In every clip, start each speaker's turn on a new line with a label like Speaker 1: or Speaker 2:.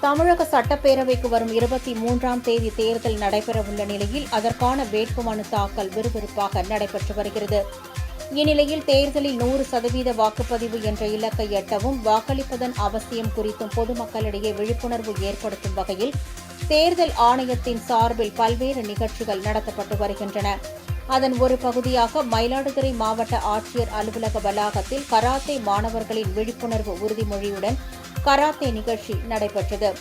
Speaker 1: தமிழக சட்டப்பேரவைக்கு வரும் 23ஆம் தேதி தேர்தல் நடைபெறவுள்ள நிலையில் அதற்கான வேட்புமனு தாக்கல் விறுவிறுப்பாக நடைபெற்று வருகிறது. இந்நிலையில் தேர்தலில் 100% வாக்குப்பதிவு என்ற இலக்கை எட்டவும் வாக்களிப்பதன் அவசியம் குறித்தும் பொதுமக்களிடையே விழிப்புணர்வு ஏற்படுத்தும் வகையில் தேர்தல் ஆணையத்தின் சார்பில் பல்வேறு நிகழ்ச்சிகள் நடத்தப்பட்டு வருகின்றன. அதன் ஒரு பகுதியாக மயிலாடுதுறை மாவட்ட ஆட்சியர் அலுவலக வளாகத்தில் கராத்தே மாணவர்களின் விழிப்புணர்வு உறுதிமொழியுடன் கராத்தே நிகழ்ச்சி நடைபெற்றது.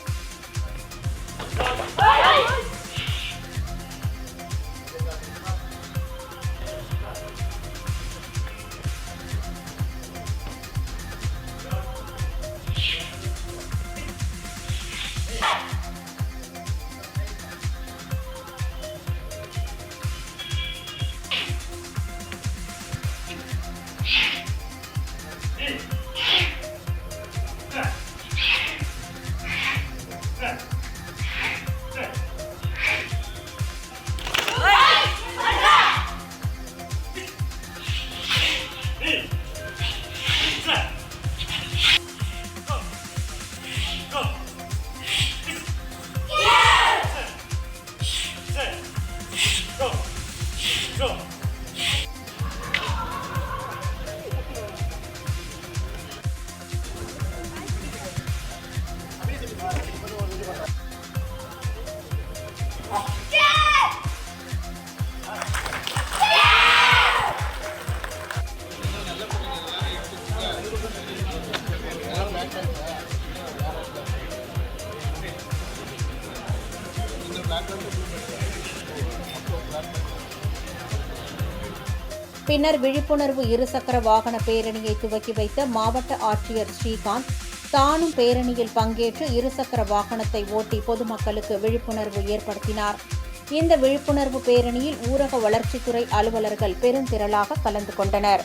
Speaker 1: பின்னர் விழிப்புணர்வு இருசக்கர வாகன பேரணியை துவக்கி வைத்த மாவட்ட ஆட்சியர் ஸ்ரீகாந்த் தானும் பேரணியில் பங்கேற்று இருசக்கர வாகனத்தை ஓட்டி பொதுமக்களுக்கு விழிப்புணர்வு ஏற்படுத்தினார். இந்த விழிப்புணர்வு பேரணியில் ஊரக வளர்ச்சித்துறை அலுவலர்கள் பெருந்திரளாக கலந்து கொண்டனர்.